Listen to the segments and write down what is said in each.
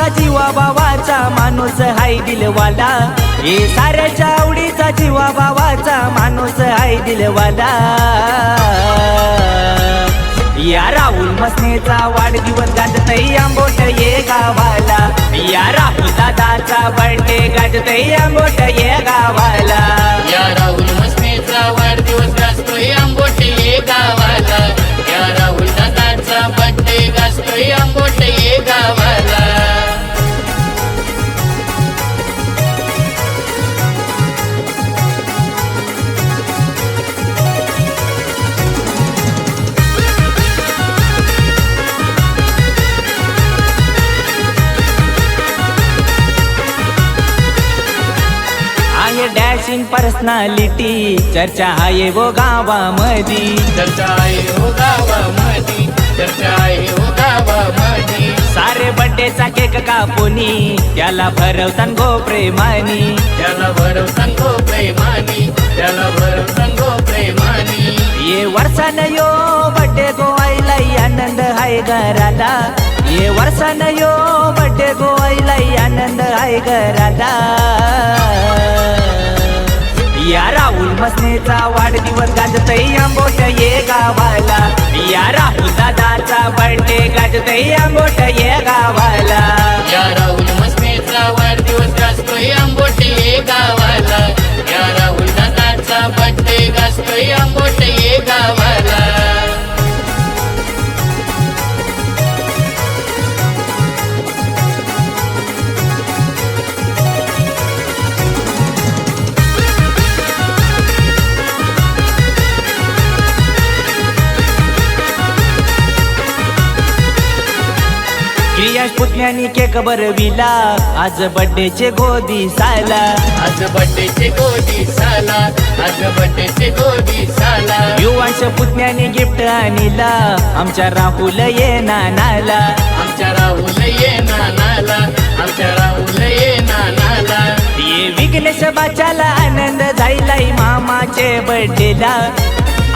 आवडीचा जीवा भावाचा माणूस हाय दिलवाला, हे साऱ्याच्या आवडीचा जीवा भावाचा माणूस हाय दिलवाला। या राहुल मसनेचा वाढदिवस गाजतय आंबोट ये गावाला, या राहुल दादाचा बर्थडे गाजतय आंबोट ये गावाला। या राहुल मसनेचा वाढदिवस गाजतोय आंबोट ये गावाला, या राहुल दादाचा बर्थडे गाजतोय आंबोट ये गावाला। डॅशिंग पर्सनॅलिटी चर्चा आहे वो गावामधी, चर्चा आहे हो गावामधी, चर्चा आहे हो गावामधी। सारे बड्डेचा केक कापुनी त्याला भरवतान गो प्रेमानी, त्याला भरवतान गो प्रेमानी, त्याला भरवतान गो प्रेमानी। ये वर्षान यो बड्डे गो आईलाई आनंद हाय घराला, ये वर्षान यो बड्डे गो आईलाई आनंद हाय घराला। या राहुल मसनेचा वाढदिवस गाजतय आंबोट ये गावाला, या राहुल दादाचा बर्थडे गाजतय आंबोट ये गावाला। या राहुल मसनेचा वाढदिवस गाजतोय आंबोट ये गावाला, या राहुल दादाचा बर्थडे गाजतोय आंबोट ये गावाला। क्रियाश पुतण्यानी केक बरविला आज बड्डेचे गोदी साला, आज बड्डेचे गोदी साला, आज बड्डेचे गोदी साला। युवांश पुतण्यानी गिफ्ट आणला आमच्या राहुल ये नानाला, आमच्या राहुल ये नानाला, आमच्या राहुल ये नानाला। ये विघ्नेश बाचाला आनंद जाईलाई मामाचे बड्डेला,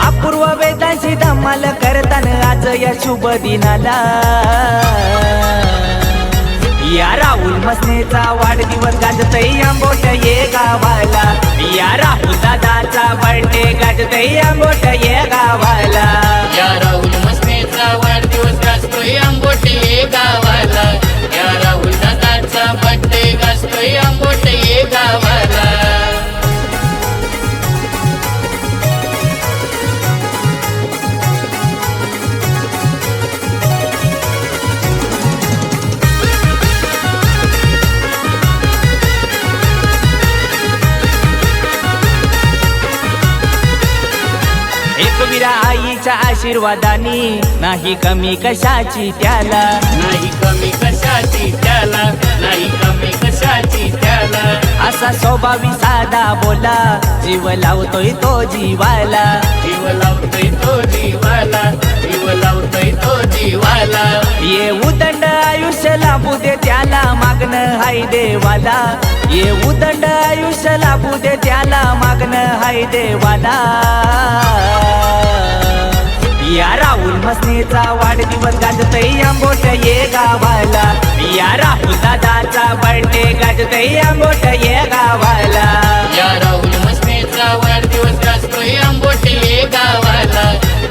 अपूर्व वेदांची धमाल करताना आज या शुभ दिनाला। या राहुल मसनेचा वाढदिवस गाजतय आंबोट ये गावाला, या राहुल दादाचा बर्थडे गाजतय आंबोट ये गावाला। या राहुल मसनेचा वाढदिवस गाजतोय आंबोट ये गावाला, या राहुल दादाचा बर्थडे गाजतोय आंबोट ये गावाला। एकविरा आईच्या आशीर्वादानी नाही कमी कशाची त्याला, नाही कमी कशाची त्याला, नाही कमी कशाची त्याला। असा स्वभावी साधा बोला जीव लावतोय तो जीवाला, जीव लावतोय तो जीवाला, जीव लावतोय तो जीवाला। ये उदंड आयुष्य लाभू दे त्याला मागणं हाय देवाला, ये उदंड आयुष्य लाभू दे त्याला मागणं हाय देवाला। या राहुल मसनेचा वाढदिवस गाजतय आंबोट ये गावाला, या राहुल दादाचा बर्थडे गाजतय आंबोट ये गावाला। या राहुल मसनेचा वाढदिवस गाजतोय आंबोट ये गावाला,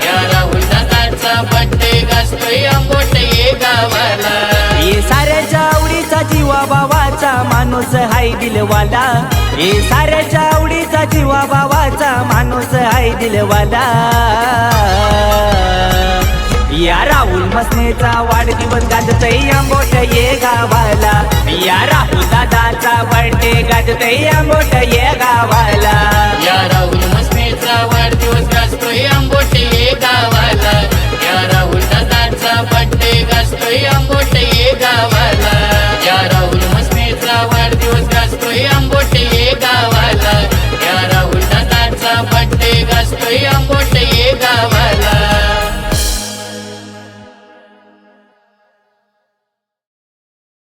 या राहुल दादाचा बर्थडे गाजतोय आंबोट ये गावाला। हे साऱ्याच्या आवडीचा जीवा भावाचा माणूस हाय दिलवाला, हे साऱ्याच्या आवडीचा जीवा भावाचा माणूस हाय दिलवाला। या राहुल मसनेचा वाढदिवस गाजतय आंबोट ये गावाला, या राहुल दादाचा बर्थडे गाजतय आंबोट ये गावाला। या राहुल मसनेचा वाढदिवस